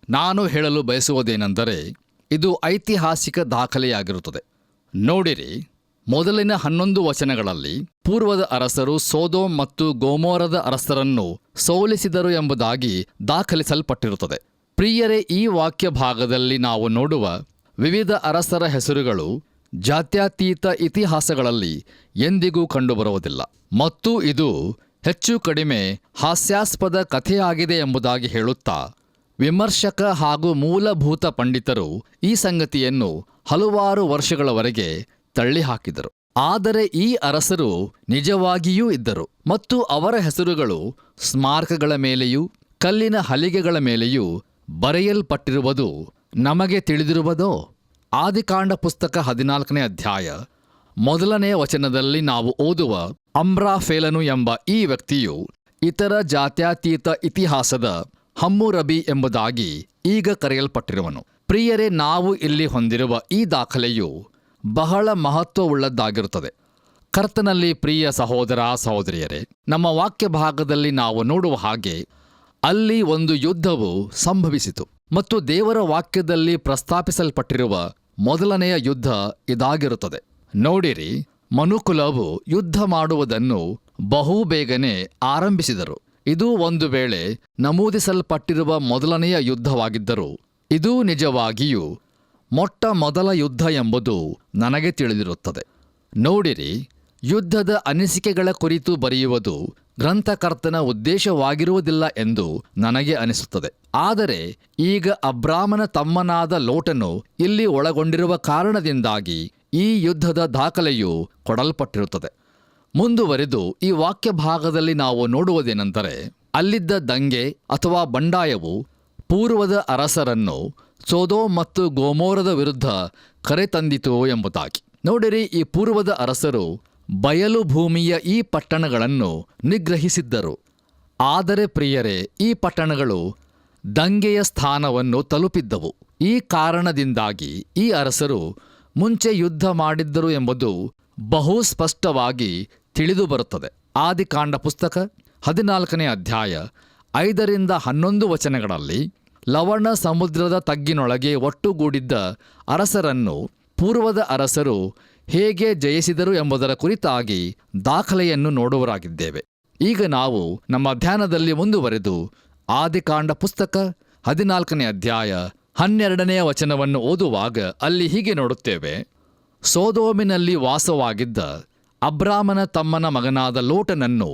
ನಾನು ಹೇಳಲು ಬಯಸುವುದೇನೆಂದರೆ ಇದು ಐತಿಹಾಸಿಕ ದಾಖಲೆಯಾಗಿರುತ್ತದೆ. ನೋಡಿರಿ, ಮೊದಲಿನ 11 ವಚನಗಳಲ್ಲಿ ಪೂರ್ವದ ಅರಸರು ಸೊದೋಮ್ ಮತ್ತು ಗೊಮೋರದ ಅರಸರನ್ನು ಸೋಲಿಸಿದರು ಎಂಬುದಾಗಿ ದಾಖಲಿಸಲ್ಪಟ್ಟಿರುತ್ತದೆ. ಪ್ರಿಯರೇ, ಈ ವಾಕ್ಯ ಭಾಗದಲ್ಲಿ ನಾವು ನೋಡುವ ವಿವಿಧ ಅರಸರ ಹೆಸರುಗಳು ಜಾತ್ಯತೀತ ಇತಿಹಾಸಗಳಲ್ಲಿ ಎಂದಿಗೂ ಕಂಡುಬರುವುದಿಲ್ಲ ಮತ್ತು ಇದು ಹೆಚ್ಚು ಕಡಿಮೆ ಹಾಸ್ಯಾಸ್ಪದ ಕಥೆಯಾಗಿದೆ ಎಂಬುದಾಗಿ ಹೇಳುತ್ತಾ ವಿಮರ್ಶಕ ಹಾಗೂ ಮೂಲಭೂತ ಪಂಡಿತರು ಈ ಸಂಗತಿಯನ್ನು ಹಲವಾರು ವರ್ಷಗಳವರೆಗೆ ತಳ್ಳಿಹಾಕಿದರು. ಆದರೆ ಈ ಅರಸರು ನಿಜವಾಗಿಯೂ ಇದ್ದರು ಮತ್ತು ಅವರ ಹೆಸರುಗಳು ಸ್ಮಾರಕಗಳ ಮೇಲೆಯೂ ಕಲ್ಲಿನ ಹಲಿಗೆಗಳ ಮೇಲೆಯೂ ಬರೆಯಲ್ಪಟ್ಟಿರುವುದು ನಮಗೆ ತಿಳಿದಿರುವುದೋ? ಆದಿಕಾಂಡ ಪುಸ್ತಕ 14ನೇ ಅಧ್ಯಾಯ 1ನೇ ವಚನದಲ್ಲಿ ನಾವು ಓದುವ ಅಮ್ರಾಫೇಲನು ಎಂಬ ಈ ವ್ಯಕ್ತಿಯು ಇತರ ಜಾತ್ಯತೀತ ಇತಿಹಾಸದ ಹಮ್ಮುರಬಿ ಎಂಬುದಾಗಿ ಈಗ ಕರೆಯಲ್ಪಟ್ಟಿರುವನು. ಪ್ರಿಯರೇ, ನಾವು ಇಲ್ಲಿ ಹೊಂದಿರುವ ಈ ದಾಖಲೆಯು ಬಹಳ ಮಹತ್ವವುಳ್ಳದ್ದಾಗಿರುತ್ತದೆ. ಕರ್ತನಲ್ಲಿ ಪ್ರಿಯ ಸಹೋದರ ಸಹೋದರಿಯರೇ, ನಮ್ಮ ವಾಕ್ಯ ಭಾಗದಲ್ಲಿ ನಾವು ನೋಡುವ ಹಾಗೆ ಅಲ್ಲಿ ಒಂದು ಯುದ್ಧವು ಸಂಭವಿಸಿತು ಮತ್ತು ದೇವರ ವಾಕ್ಯದಲ್ಲಿ ಪ್ರಸ್ತಾಪಿಸಲ್ಪಟ್ಟಿರುವ ಮೊದಲನೆಯ ಯುದ್ಧ ಇದಾಗಿರುತ್ತದೆ. ನೋಡಿರಿ, ಮನುಕುಲವು ಯುದ್ಧ ಮಾಡುವುದನ್ನು ಬಹುಬೇಗನೆ ಆರಂಭಿಸಿದರು. ಇದು ಒಂದು ವೇಳೆ ನಮೂದಿಸಲ್ಪಟ್ಟಿರುವ ಮೊದಲನೆಯ ಯುದ್ಧವಾಗಿದ್ದರೂ ಇದೂ ನಿಜವಾಗಿಯೂ ಮೊಟ್ಟ ಮೊದಲ ಯುದ್ಧ ಎಂಬುದು ನನಗೆ ತಿಳಿದಿರುತ್ತದೆ. ನೋಡಿರಿ, ಯುದ್ಧದ ಅನಿಸಿಕೆಗಳ ಕುರಿತು ಬರೆಯುವುದು ಗ್ರಂಥಕರ್ತನ ಉದ್ದೇಶವಾಗಿರುವುದಿಲ್ಲ ಎಂದು ನನಗೆ ಅನಿಸುತ್ತದೆ. ಆದರೆ ಈಗ ಅಬ್ರಾಮನ ತಮ್ಮನಾದ ಲೋಟನು ಇಲ್ಲಿ ಒಳಗೊಂಡಿರುವ ಕಾರಣದಿಂದಾಗಿ ಈ ಯುದ್ಧದ ದಾಖಲೆಯು ಕೊಡಲ್ಪಟ್ಟಿರುತ್ತದೆ. ಮುಂದುವರೆದು ಈ ವಾಕ್ಯ ಭಾಗದಲ್ಲಿ ನಾವು ನೋಡುವುದೇನೆಂದರೆ, ಅಲ್ಲಿದ್ದ ದಂಗೆ ಅಥವಾ ಬಂಡಾಯವು ಪೂರ್ವದ ಅರಸರನ್ನು ಸೊದೋಮ್ ಮತ್ತು ಗೊಮೋರದ ವಿರುದ್ಧ ಕರೆತಂದಿತು ಎಂಬುದಾಗಿ. ನೋಡಿರಿ, ಈ ಪೂರ್ವದ ಅರಸರು ಬಯಲು ಭೂಮಿಯ ಈ ಪಟ್ಟಣಗಳನ್ನು ನಿಗ್ರಹಿಸಿದ್ದರು. ಆದರೆ ಪ್ರಿಯರೇ, ಈ ಪಟ್ಟಣಗಳು ದಂಗೆಯ ಸ್ಥಾನವನ್ನು ತಲುಪಿದ್ದವು. ಈ ಕಾರಣದಿಂದಾಗಿ ಈ ಅರಸರು ಮುಂಚೆ ಯುದ್ಧ ಮಾಡಿದ್ದರು ಎಂಬುದು ಬಹು ಸ್ಪಷ್ಟವಾಗಿ ತಿಳಿದುಬರುತ್ತದೆ. ಆದಿಕಾಂಡ ಪುಸ್ತಕ 14ನೇ ಅಧ್ಯಾಯ 5-11 ವಚನಗಳಲ್ಲಿ ಲವಣ ಸಮುದ್ರದ ತಗ್ಗಿನೊಳಗೆ ಒಟ್ಟುಗೂಡಿದ್ದ ಅರಸರನ್ನು ಪೂರ್ವದ ಅರಸರು ಹೇಗೆ ಜಯಿಸಿದರು ಎಂಬುದರ ಕುರಿತಾಗಿ ದಾಖಲೆಯನ್ನು ನೋಡುವರಾಗಿದ್ದೇವೆ. ಈಗ ನಾವು ನಮ್ಮ ಧ್ಯಾನದಲ್ಲಿ ಮುಂದುವರೆದು ಆದಿಕಾಂಡ ಪುಸ್ತಕ 14ನೇ ಅಧ್ಯಾಯ 12ನೇ ವಚನವನ್ನು ಓದುವಾಗ ಅಲ್ಲಿ ಹೀಗೆ ನೋಡುತ್ತೇವೆ: ಸೊದೋಮಿನಲ್ಲಿ ವಾಸವಾಗಿದ್ದ ಅಬ್ರಾಮನ ತಮ್ಮನ ಮಗನಾದ ಲೋಟನನ್ನು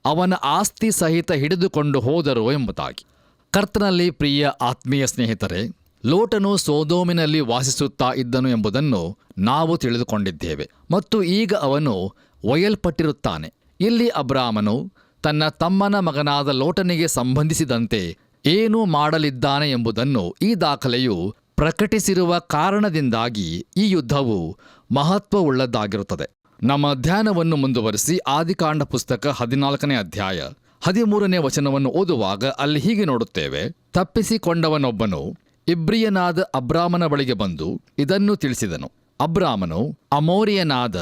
ಅವನ ಆಸ್ತಿ ಸಹಿತ ಹಿಡಿದುಕೊಂಡು ಹೋದರು ಎಂಬುದಾಗಿ. ಕರ್ತನಲ್ಲಿ ಪ್ರಿಯ ಆತ್ಮೀಯ ಸ್ನೇಹಿತರೆ, ಲೋಟನು ಸೊದೋಮಿನಲ್ಲಿ ವಾಸಿಸುತ್ತಾ ಇದ್ದನು ಎಂಬುದನ್ನು ನಾವು ತಿಳಿದುಕೊಂಡಿದ್ದೇವೆ ಮತ್ತು ಈಗ ಅವನು ಒಯ್ಯಲ್ಪಟ್ಟಿರುತ್ತಾನೆ. ಇಲ್ಲಿ ಅಬ್ರಾಮನು ತನ್ನ ತಮ್ಮನ ಮಗನಾದ ಲೋಟನಿಗೆ ಸಂಬಂಧಿಸಿದಂತೆ ಏನು ಮಾಡಲಿದ್ದಾನೆ ಎಂಬುದನ್ನು ಈ ದಾಖಲೆಯು ಪ್ರಕಟಿಸಿರುವ ಕಾರಣದಿಂದಾಗಿ ಈ ಯುದ್ಧವು ಮಹತ್ವವುಳ್ಳದ್ದಾಗಿರುತ್ತದೆ. ನಮ್ಮ ಧ್ಯಾನವನ್ನು ಮುಂದುವರಿಸಿ ಆದಿಕಾಂಡ ಪುಸ್ತಕ 14ನೇ ಅಧ್ಯಾಯ 13ನೇ ವಚನವನ್ನು ಓದುವಾಗ ಅಲ್ಲಿ ಹೀಗೆ ನೋಡುತ್ತೇವೆ: ತಪ್ಪಿಸಿಕೊಂಡವನೊಬ್ಬನು ಇಬ್ರಿಯನಾದ ಅಬ್ರಾಮನ ಬಳಿಗೆ ಬಂದು ಇದನ್ನು ತಿಳಿಸಿದನು. ಅಬ್ರಾಮನು ಅಮೋರಿಯನಾದ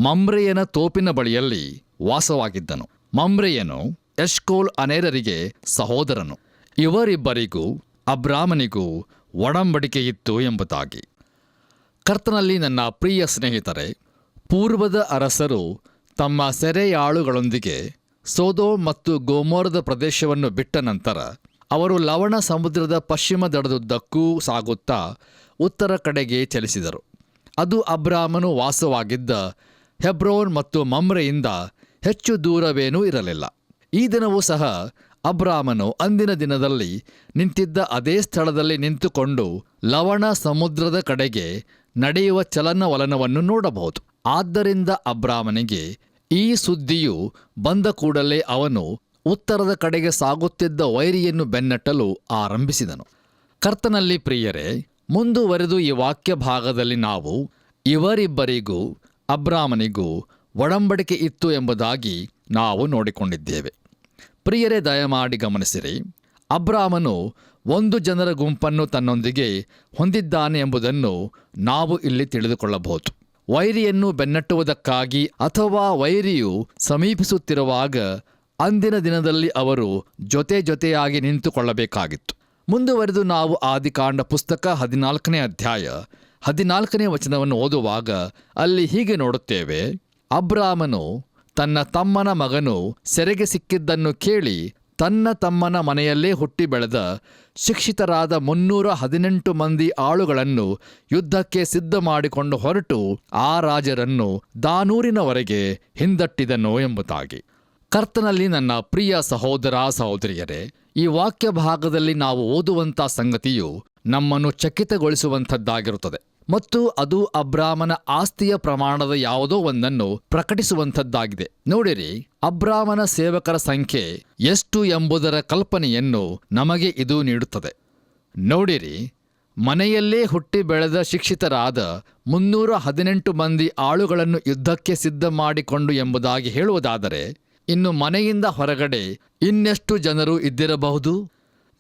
ಮಮ್ರೆಯನ ತೋಪಿನ ಬಳಿಯಲ್ಲಿ ವಾಸವಾಗಿದ್ದನು. ಮಮ್ರೆಯನು ಎಷ್ಕೋಲ್ ಅನೇರರಿಗೆ ಸಹೋದರನು. ಇವರಿಬ್ಬರಿಗೂ ಅಬ್ರಾಮನಿಗೂ ಒಡಂಬಡಿಕೆಯಿತ್ತು ಎಂಬುದಾಗಿ. ಕರ್ತನಲ್ಲಿ ನನ್ನ ಪ್ರಿಯ ಸ್ನೇಹಿತರೆ, ಪೂರ್ವದ ಅರಸರು ತಮ್ಮ ಸೆರೆಯಾಳುಗಳೊಂದಿಗೆ ಸೊದೋಮ್ ಮತ್ತು ಗೊಮೋರದ ಪ್ರದೇಶವನ್ನು ಬಿಟ್ಟ ನಂತರ ಅವರು ಲವಣ ಸಮುದ್ರದ ಪಶ್ಚಿಮ ದಡದುದ್ದಕ್ಕೂ ಸಾಗುತ್ತಾ ಉತ್ತರ ಕಡೆಗೆ ಚಲಿಸಿದರು. ಅದು ಅಬ್ರಾಮನು ವಾಸವಾಗಿದ್ದ ಹೆಬ್ರೋನ್ ಮತ್ತು ಮಮ್ರೆಯಿಂದ ಹೆಚ್ಚು ದೂರವೇನೂ ಇರಲಿಲ್ಲ. ಈ ದಿನವೂ ಸಹ ಅಬ್ರಾಮನು ಅಂದಿನ ದಿನದಲ್ಲಿ ನಿಂತಿದ್ದ ಅದೇ ಸ್ಥಳದಲ್ಲಿ ನಿಂತುಕೊಂಡು ಲವಣ ಸಮುದ್ರದ ಕಡೆಗೆ ನಡೆಯುವ ಚಲನವಲನವನ್ನು ನೋಡಬಹುದು. ಆದ್ದರಿಂದ ಅಬ್ರಾಮನಿಗೆ ಈ ಸುದ್ದಿಯು ಬಂದ ಕೂಡಲೇ ಅವನು ಉತ್ತರದ ಕಡೆಗೆ ಸಾಗುತ್ತಿದ್ದ ವೈರಿಯನ್ನು ಬೆನ್ನಟ್ಟಲು ಆರಂಭಿಸಿದನು. ಕರ್ತನಲ್ಲಿ ಪ್ರಿಯರೇ, ಮುಂದುವರೆದು ಈ ವಾಕ್ಯ ಭಾಗದಲ್ಲಿ ನಾವು ಇವರಿಬ್ಬರಿಗೂ ಅಬ್ರಾಮನಿಗೂ ಒಡಂಬಡಿಕೆ ಇತ್ತು ಎಂಬುದಾಗಿ ನಾವು ನೋಡಿಕೊಂಡಿದ್ದೇವೆ. ಪ್ರಿಯರೇ, ದಯಮಾಡಿ ಗಮನಿಸಿರಿ. ಅಬ್ರಾಮನು ಒಂದು ಜನರ ಗುಂಪನ್ನು ತನ್ನೊಂದಿಗೆ ಹೊಂದಿದ್ದಾನೆ ಎಂಬುದನ್ನು ನಾವು ಇಲ್ಲಿ ತಿಳಿದುಕೊಳ್ಳಬಹುದು. ವೈರಿಯನ್ನು ಬೆನ್ನಟ್ಟುವುದಕ್ಕಾಗಿ ಅಥವಾ ವೈರಿಯು ಸಮೀಪಿಸುತ್ತಿರುವಾಗ ಅಂದಿನ ದಿನದಲ್ಲಿ ಅವರು ಜೊತೆಯಾಗಿ ನಿಂತುಕೊಳ್ಳಬೇಕಾಗಿತ್ತು. ಮುಂದುವರೆದು ನಾವು ಆದಿಕಾಂಡ ಪುಸ್ತಕ 14ನೇ ಅಧ್ಯಾಯ 14ನೇ ವಚನವನ್ನು ಓದುವಾಗ ಅಲ್ಲಿ ಹೀಗೆ ನೋಡುತ್ತೇವೆ: ಅಬ್ರಾಮನು ತನ್ನ ತಮ್ಮನ ಮಗನು ಸೆರೆಗೆ ಸಿಕ್ಕಿದ್ದನ್ನು ಕೇಳಿ ತನ್ನ ತಮ್ಮನ ಮನೆಯಲ್ಲೇ ಹುಟ್ಟಿ ಬೆಳೆದ ಶಿಕ್ಷಿತರಾದ 318 ಮಂದಿ ಆಳುಗಳನ್ನು ಯುದ್ಧಕ್ಕೆ ಸಿದ್ಧ ಮಾಡಿಕೊಂಡು ಹೊರಟು ಆ ರಾಜರನ್ನು ದಾನೂರಿನವರೆಗೆ ಹಿಂದಟ್ಟಿದನು ಎಂಬುದಾಗಿ. ಕರ್ತನಲ್ಲಿ ನನ್ನ ಪ್ರಿಯ ಸಹೋದರ ಸಹೋದರಿಯರೇ, ಈ ವಾಕ್ಯ ಭಾಗದಲ್ಲಿ ನಾವು ಓದುವಂಥ ಸಂಗತಿಯು ನಮ್ಮನ್ನು ಚಕಿತಗೊಳಿಸುವಂಥದ್ದಾಗಿರುತ್ತದೆ ಮತ್ತು ಅದು ಅಬ್ರಾಮನ ಆಸ್ತಿಯ ಪ್ರಮಾಣದ ಯಾವುದೋ ಒಂದನ್ನು ಪ್ರಕಟಿಸುವಂಥದ್ದಾಗಿದೆ. ನೋಡಿರಿ, ಅಬ್ರಾಮನ ಸೇವಕರ ಸಂಖ್ಯೆ ಎಷ್ಟು ಎಂಬುದರ ಕಲ್ಪನೆಯನ್ನು ನಮಗೆ ಇದು ನೀಡುತ್ತದೆ. ನೋಡಿರಿ, ಮನೆಯಲ್ಲೇ ಹುಟ್ಟಿ ಬೆಳೆದ ಶಿಕ್ಷಿತರಾದ 318 ಮಂದಿ ಆಳುಗಳನ್ನು ಯುದ್ಧಕ್ಕೆ ಸಿದ್ಧ ಮಾಡಿಕೊಂಡು ಎಂಬುದಾಗಿ ಹೇಳುವುದಾದರೆ ಇನ್ನು ಮನೆಯಿಂದ ಹೊರಗಡೆ ಇನ್ನೆಷ್ಟು ಜನರು ಇದ್ದಿರಬಹುದು?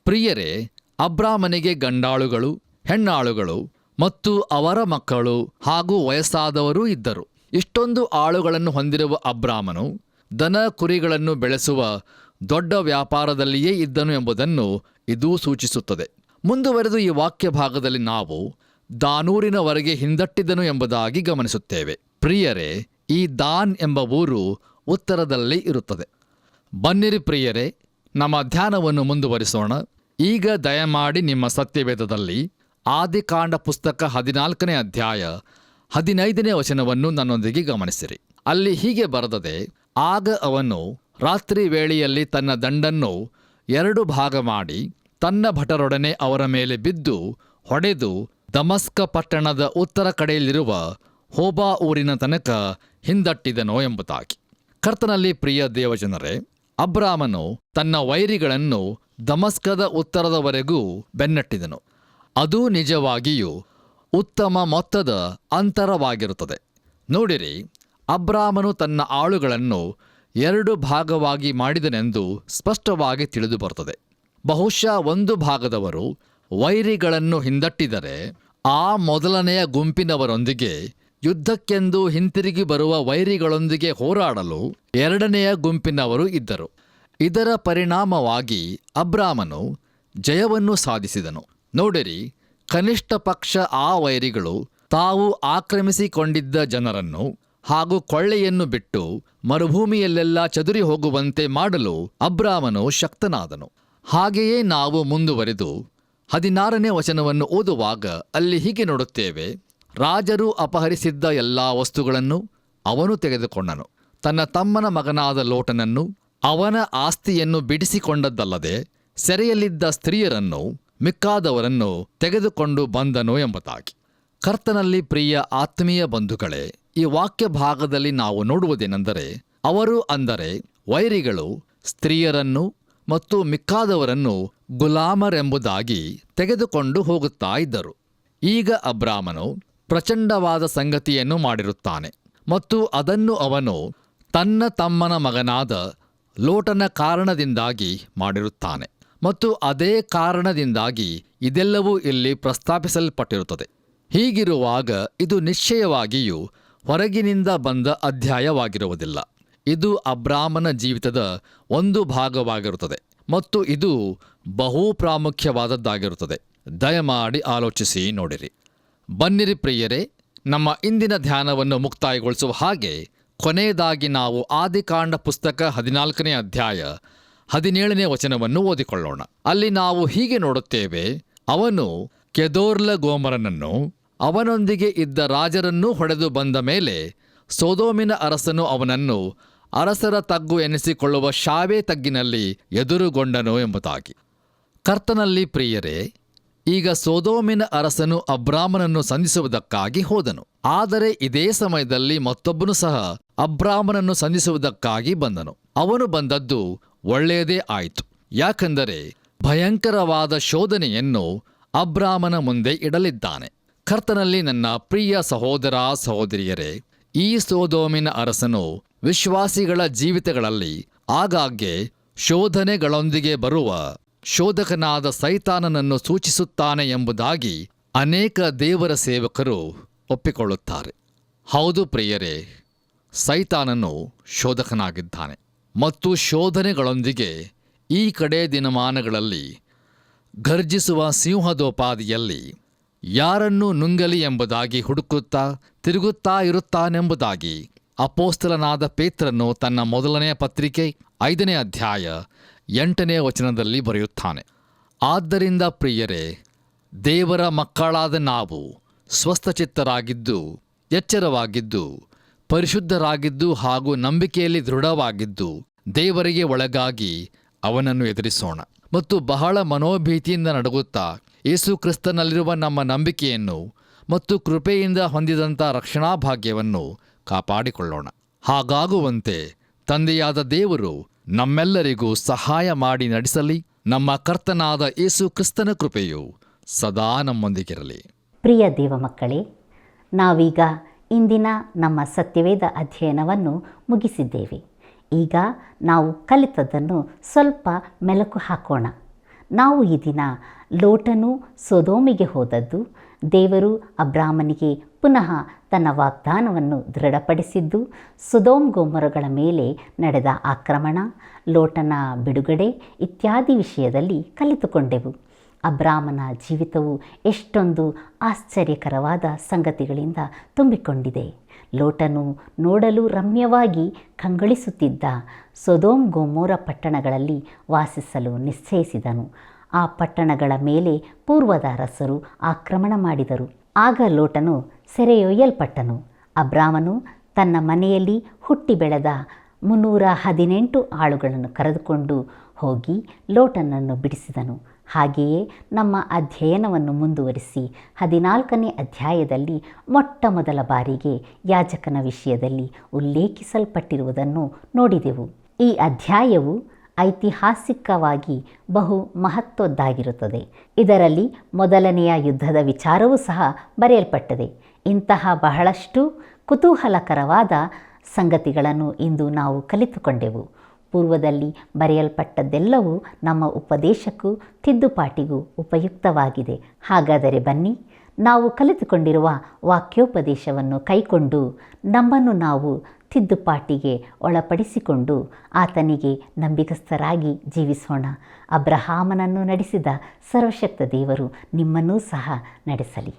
ಪ್ರಿಯರೇ, ಅಬ್ರಾಮನಿಗೆ ಗಂಡಾಳುಗಳು, ಹೆಣ್ಣಾಳುಗಳು ಮತ್ತು ಅವರ ಮಕ್ಕಳು ಹಾಗೂ ವಯಸ್ಸಾದವರೂ ಇದ್ದರು. ಇಷ್ಟೊಂದು ಆಳುಗಳನ್ನು ಹೊಂದಿರುವ ಅಬ್ರಾಮನು ದನ ಕುರಿಗಳನ್ನು ಬೆಳೆಸುವ ದೊಡ್ಡ ವ್ಯಾಪಾರದಲ್ಲಿಯೇ ಇದ್ದನು ಎಂಬುದನ್ನು ಇದು ಸೂಚಿಸುತ್ತದೆ. ಮುಂದುವರೆದು ಈ ವಾಕ್ಯ ಭಾಗದಲ್ಲಿ ನಾವು ದಾನೂರಿನವರೆಗೆ ಹಿಂದಟ್ಟಿದನು ಎಂಬುದಾಗಿ ಗಮನಿಸುತ್ತೇವೆ. ಪ್ರಿಯರೇ, ಈ ದಾನ್ ಎಂಬ ಊರು ಉತ್ತರದಲ್ಲಿ ಇರುತ್ತದೆ. ಬನ್ನಿರಿ ಪ್ರಿಯರೇ, ನಮ್ಮ ಧ್ಯಾನವನ್ನು ಮುಂದುವರಿಸೋಣ. ಈಗ ದಯಮಾಡಿ ನಿಮ್ಮ ಸತ್ಯವೇದದಲ್ಲಿ ಆದಿಕಾಂಡ ಪುಸ್ತಕ 14ನೇ ಅಧ್ಯಾಯ 15ನೇ ವಚನವನ್ನು ನನ್ನೊಂದಿಗೆ ಗಮನಿಸಿರಿ. ಅಲ್ಲಿ ಹೀಗೆ ಬರೆದದೆ: ಆಗ ಅವನು ರಾತ್ರಿ ವೇಳೆಯಲ್ಲಿ ತನ್ನ ದಂಡನ್ನು 2 ಭಾಗ ಮಾಡಿ ತನ್ನ ಭಟರೊಡನೆ ಅವರ ಮೇಲೆ ಬಿದ್ದು ಹೊಡೆದು ದಮಸ್ಕ ಪಟ್ಟಣದ ಉತ್ತರ ಕಡೆಯಲ್ಲಿರುವ ಹೋಬಾ ಊರಿನ ತನಕ ಹಿಂದಟ್ಟಿದನೋ ಎಂಬುದಾಗಿ. ಕರ್ತನಲ್ಲಿ ಪ್ರಿಯ ದೇವಜನರೇ, ಅಬ್ರಾಮನು ತನ್ನ ವೈರಿಗಳನ್ನು ದಮಸ್ಕದ ಉತ್ತರದವರೆಗೂ ಬೆನ್ನಟ್ಟಿದನು. ಅದು ನಿಜವಾಗಿಯೂ ಉತ್ತಮ ಮೊತ್ತದ ಅಂತರವಾಗಿರುತ್ತದೆ. ನೋಡಿರಿ, ಅಬ್ರಾಮನು ತನ್ನ ಆಳುಗಳನ್ನು 2 ಭಾಗವಾಗಿ ಮಾಡಿದನೆಂದು ಸ್ಪಷ್ಟವಾಗಿ ತಿಳಿದು ಬರುತ್ತದೆ. ಬಹುಶಃ ಒಂದು ಭಾಗದವರು ವೈರಿಗಳನ್ನು ಹಿಂದಟ್ಟಿದರೆ, ಆ ಮೊದಲನೆಯ ಗುಂಪಿನವರೊಂದಿಗೆ ಯುದ್ಧಕ್ಕೆಂದು ಹಿಂತಿರುಗಿ ಬರುವ ವೈರಿಗಳೊಂದಿಗೆ ಹೋರಾಡಲು 2ನೆಯ ಗುಂಪಿನವರು ಇದ್ದರು. ಇದರ ಪರಿಣಾಮವಾಗಿ ಅಬ್ರಾಮನು ಜಯವನ್ನು ಸಾಧಿಸಿದನು. ನೋಡಿರಿ, ಕನಿಷ್ಠ ಪಕ್ಷ ಆ ವೈರಿಗಳು ತಾವು ಆಕ್ರಮಿಸಿಕೊಂಡಿದ್ದ ಜನರನ್ನು ಹಾಗೂ ಕೊಳ್ಳೆಯನ್ನು ಬಿಟ್ಟು ಮರುಭೂಮಿಯಲ್ಲೆಲ್ಲ ಚದುರಿ ಹೋಗುವಂತೆ ಮಾಡಲು ಅಬ್ರಾಮನು ಶಕ್ತನಾದನು. ಹಾಗೆಯೇ ನಾವು ಮುಂದುವರೆದು 16ನೇ ವಚನವನ್ನು ಓದುವಾಗ ಅಲ್ಲಿ ಹೀಗೆ ನೋಡುತ್ತೇವೆ: ರಾಜರು ಅಪಹರಿಸಿದ್ದ ಎಲ್ಲಾ ವಸ್ತುಗಳನ್ನು ಅವನು ತೆಗೆದುಕೊಂಡನು. ತನ್ನ ತಮ್ಮನ ಮಗನಾದ ಲೋಟನನ್ನು, ಅವನ ಆಸ್ತಿಯನ್ನು ಬಿಡಿಸಿಕೊಂಡದ್ದಲ್ಲದೆ ಸೆರೆಯಲ್ಲಿದ್ದ ಸ್ತ್ರೀಯರನ್ನು, ಮಿಕ್ಕಾದವರನ್ನು ತೆಗೆದುಕೊಂಡು ಬಂದನು ಎಂಬುದಾಗಿ. ಕರ್ತನಲ್ಲಿ ಪ್ರಿಯ ಆತ್ಮೀಯ ಬಂಧುಗಳೇ, ಈ ವಾಕ್ಯ ಭಾಗದಲ್ಲಿ ನಾವು ನೋಡುವುದೇನೆಂದರೆ, ಅವರು ಅಂದರೆ ವೈರಿಗಳು ಸ್ತ್ರೀಯರನ್ನು ಮತ್ತು ಮಿಕ್ಕಾದವರನ್ನು ಗುಲಾಮರೆಂಬುದಾಗಿ ತೆಗೆದುಕೊಂಡು ಹೋಗುತ್ತಾ ಇದ್ದರು. ಈಗ ಅಬ್ರಾಮನು ಪ್ರಚಂಡವಾದ ಸಂಗತಿಯನ್ನು ಮಾಡಿರುತ್ತಾನೆ ಮತ್ತು ಅದನ್ನು ಅವನು ತನ್ನ ತಮ್ಮನ ಮಗನಾದ ಲೋಟನ ಕಾರಣದಿಂದಾಗಿ ಮಾಡಿರುತ್ತಾನೆ. ಮತ್ತು ಅದೇ ಕಾರಣದಿಂದಾಗಿ ಇದೆಲ್ಲವೂ ಇಲ್ಲಿ ಪ್ರಸ್ತಾಪಿಸಲ್ಪಟ್ಟಿರುತ್ತದೆ. ಹೀಗಿರುವಾಗ ಇದು ನಿಶ್ಚಯವಾಗಿಯೂ ಹೊರಗಿನಿಂದ ಬಂದ ಅಧ್ಯಾಯವಾಗಿರುವುದಿಲ್ಲ. ಇದು ಅಬ್ರಾಮನ ಜೀವಿತದ ಒಂದು ಭಾಗವಾಗಿರುತ್ತದೆ ಮತ್ತು ಇದು ಬಹು ಪ್ರಾಮುಖ್ಯವಾದದ್ದಾಗಿರುತ್ತದೆ. ದಯಮಾಡಿ ಆಲೋಚಿಸಿ ನೋಡಿರಿ. ಬನ್ನಿರಿ ಪ್ರಿಯರೇ, ನಮ್ಮ ಇಂದಿನ ಧ್ಯಾನವನ್ನು ಮುಕ್ತಾಯಗೊಳಿಸುವ ಹಾಗೆ ಕೊನೆಯದಾಗಿ ನಾವು ಆದಿಕಾಂಡ ಪುಸ್ತಕ 14ನೇ ಅಧ್ಯಾಯ 17ನೇ ವಚನವನ್ನು ಓದಿಕೊಳ್ಳೋಣ. ಅಲ್ಲಿ ನಾವು ಹೀಗೆ ನೋಡುತ್ತೇವೆ: ಅವನು ಕೆದೊರ್ಲಗೋಮರನನ್ನು ಅವನೊಂದಿಗೆ ಇದ್ದ ರಾಜರನ್ನೂ ಹೊಡೆದು ಬಂದ ಮೇಲೆ ಸೊದೋಮಿನ ಅರಸನು ಅವನನ್ನು ಅರಸರ ತಗ್ಗು ಎನಿಸಿಕೊಳ್ಳುವ ಶಾವೆ ತಗ್ಗಿನಲ್ಲಿ ಎದುರುಗೊಂಡನು ಎಂಬುದಾಗಿ. ಕರ್ತನಲ್ಲಿ ಪ್ರಿಯರೇ, ಈಗ ಸೊದೋಮಿನ ಅರಸನು ಅಬ್ರಾಮನನ್ನು ಸಂಧಿಸುವುದಕ್ಕಾಗಿ ಹೋದನು. ಆದರೆ ಇದೇ ಸಮಯದಲ್ಲಿ ಮತ್ತೊಬ್ಬನು ಸಹ ಅಬ್ರಾಮನನ್ನು ಸಂಧಿಸುವುದಕ್ಕಾಗಿ ಬಂದನು. ಅವನು ಬಂದದ್ದು ಒಳ್ಳೆಯದೇ ಆಯಿತು, ಯಾಕೆಂದರೆ ಭಯಂಕರವಾದ ಶೋಧನೆಯನ್ನು ಅಬ್ರಾಮನ ಮುಂದೆ ಇಡಲಿದ್ದಾನೆ. ಕರ್ತನಲ್ಲಿ ನನ್ನ ಪ್ರಿಯ ಸಹೋದರ ಸಹೋದರಿಯರೇ, ಈ ಸೊದೋಮಿನ ಅರಸನು ವಿಶ್ವಾಸಿಗಳ ಜೀವಿತಗಳಲ್ಲಿ ಆಗಾಗ್ಗೆ ಶೋಧನೆಗಳೊಂದಿಗೆ ಬರುವ ಶೋಧಕನಾದ ಸೈತಾನನನ್ನು ಸೂಚಿಸುತ್ತಾನೆ ಎಂಬುದಾಗಿ ಅನೇಕ ದೇವರ ಸೇವಕರು ಒಪ್ಪಿಕೊಳ್ಳುತ್ತಾರೆ. ಹೌದು ಪ್ರಿಯರೇ, ಸೈತಾನನು ಶೋಧಕನಾಗಿದ್ದಾನೆ ಮತ್ತು ಶೋಧನೆಗಳೊಂದಿಗೆ ಈ ಕಡೆ ದಿನಮಾನಗಳಲ್ಲಿ ಘರ್ಜಿಸುವ ಸಿಂಹದೋಪಾದಿಯಲ್ಲಿ ಯಾರನ್ನು ನುಂಗಲಿ ಎಂಬುದಾಗಿ ಹುಡುಕುತ್ತಾ ತಿರುಗುತ್ತಾ ಇರುತ್ತಾನೆಂಬುದಾಗಿ ಅಪೋಸ್ತಲನಾದ ಪೇತ್ರನು ತನ್ನ ಮೊದಲನೆಯ ಪತ್ರಿಕೆ 5ನೇ ಅಧ್ಯಾಯ 8ನೇ ವಚನದಲ್ಲಿ ಬರೆಯುತ್ತಾನೆ. ಆದ್ದರಿಂದ ಪ್ರಿಯರೇ, ದೇವರ ಮಕ್ಕಳಾದ ನಾವು ಸ್ವಸ್ಥಚಿತ್ತರಾಗಿದ್ದು, ಎಚ್ಚರವಾಗಿದ್ದು, ಪರಿಶುದ್ಧರಾಗಿದ್ದು ಹಾಗೂ ನಂಬಿಕೆಯಲ್ಲಿ ದೃಢವಾಗಿದ್ದು ದೇವರಿಗೆ ಒಳಗಾಗಿ ಅವನನ್ನು ಎದುರಿಸೋಣ ಮತ್ತು ಬಹಳ ಮನೋಭೀತಿಯಿಂದ ನಡುಗುತ್ತಾ ಯೇಸು ಕ್ರಿಸ್ತನಲ್ಲಿರುವ ನಮ್ಮ ನಂಬಿಕೆಯನ್ನು ಮತ್ತು ಕೃಪೆಯಿಂದ ಹೊಂದಿದಂಥ ರಕ್ಷಣಾ ಭಾಗ್ಯವನ್ನು ಕಾಪಾಡಿಕೊಳ್ಳೋಣ. ಹಾಗಾಗುವಂತೆ ತಂದೆಯಾದ ದೇವರು ನಮ್ಮೆಲ್ಲರಿಗೂ ಸಹಾಯ ಮಾಡಿ ನಡೆಸಲಿ. ನಮ್ಮ ಕರ್ತನಾದ ಯೇಸು ಕ್ರಿಸ್ತನ ಕೃಪೆಯು ಸದಾ ನಮ್ಮೊಂದಿಗಿರಲಿ. ಪ್ರಿಯ ದೇವ ಮಕ್ಕಳೇ, ನಾವೀಗ ಇಂದಿನ ನಮ್ಮ ಸತ್ಯವೇದ ಅಧ್ಯಯನವನ್ನು ಮುಗಿಸಿದ್ದೇವೆ. ಈಗ ನಾವು ಕಲಿತದ್ದನ್ನು ಸ್ವಲ್ಪ ಮೆಲುಕು ಹಾಕೋಣ. ನಾವು ಈ ದಿನ ಲೋಟನು ಸೊದೋಮಿಗೆ ಹೋದದ್ದು, ದೇವರು ಅಬ್ರಾಮನಿಗೆ ಪುನಃ ತನ್ನ ವಾಗ್ದಾನವನ್ನು ದೃಢಪಡಿಸಿದ್ದು, ಸೊದೋಮ್ ಗೊಮೋರಗಳ ಮೇಲೆ ನಡೆದ ಆಕ್ರಮಣ, ಲೋಟನ ಬಿಡುಗಡೆ ಇತ್ಯಾದಿ ವಿಷಯದಲ್ಲಿ ಕಲಿತುಕೊಂಡೆವು. ಅಬ್ರಾಮನ ಜೀವಿತವು ಎಷ್ಟೊಂದು ಆಶ್ಚರ್ಯಕರವಾದ ಸಂಗತಿಗಳಿಂದ ತುಂಬಿಕೊಂಡಿದೆ. ಲೋಟನು ನೋಡಲು ರಮ್ಯವಾಗಿ ಕಂಗೊಳಿಸುತ್ತಿದ್ದ ಸೊದೋಮ್ ಗೊಮೋರ ಪಟ್ಟಣಗಳಲ್ಲಿ ವಾಸಿಸಲು ನಿಶ್ಚಯಿಸಿದನು. ಆ ಪಟ್ಟಣಗಳ ಮೇಲೆ ಪೂರ್ವದ ಅರಸರು ಆಕ್ರಮಣ ಮಾಡಿದರು. ಆಗ ಲೋಟನು ಸೆರೆಯೊಯ್ಯಲ್ಪಟ್ಟನು. ಅಬ್ರಾಮನು ತನ್ನ ಮನೆಯಲ್ಲಿ ಹುಟ್ಟಿ ಬೆಳೆದ 318 ಆಳುಗಳನ್ನು ಕರೆದುಕೊಂಡು ಹೋಗಿ ಲೋಟನನ್ನು ಬಿಡಿಸಿದನು. ಹಾಗೆಯೇ ನಮ್ಮ ಅಧ್ಯಯನವನ್ನು ಮುಂದುವರಿಸಿ 14ನೇ ಅಧ್ಯಾಯದಲ್ಲಿ ಮೊಟ್ಟ ಮೊದಲ ಬಾರಿಗೆ ಯಾಜಕನ ವಿಷಯದಲ್ಲಿ ಉಲ್ಲೇಖಿಸಲ್ಪಟ್ಟಿರುವುದನ್ನು ನೋಡಿದೆವು. ಈ ಅಧ್ಯಾಯವು ಐತಿಹಾಸಿಕವಾಗಿ ಬಹು ಮಹತ್ವದ್ದಾಗಿರುತ್ತದೆ. ಇದರಲ್ಲಿ ಮೊದಲನೆಯ ಯುದ್ಧದ ವಿಚಾರವೂ ಸಹ ಬರೆಯಲ್ಪಟ್ಟಿದೆ. ಇಂತಹ ಬಹಳಷ್ಟು ಕುತೂಹಲಕರವಾದ ಸಂಗತಿಗಳನ್ನು ಇಂದು ನಾವು ಕಲಿತುಕೊಂಡೆವು. ಪೂರ್ವದಲ್ಲಿ ಬರೆಯಲ್ಪಟ್ಟದ್ದೆಲ್ಲವೂ ನಮ್ಮ ಉಪದೇಶಕ್ಕೂ ತಿದ್ದುಪಾಟಿಗೂ ಉಪಯುಕ್ತವಾಗಿದೆ. ಹಾಗಾದರೆ ಬನ್ನಿ, ನಾವು ಕಲಿತುಕೊಂಡಿರುವ ವಾಕ್ಯೋಪದೇಶವನ್ನು ಕೈಕೊಂಡು ನಮ್ಮನ್ನು ನಾವು ತಿದ್ದುಪಾಟಿಗೆ ಒಳಪಡಿಸಿಕೊಂಡು ಆತನಿಗೆ ನಂಬಿಗಸ್ತರಾಗಿ ಜೀವಿಸೋಣ. ಅಬ್ರಹಾಮನನ್ನು ನಡೆಸಿದ ಸರ್ವಶಕ್ತ ದೇವರು ನಿಮ್ಮನ್ನೂ ಸಹ ನಡೆಸಲಿ.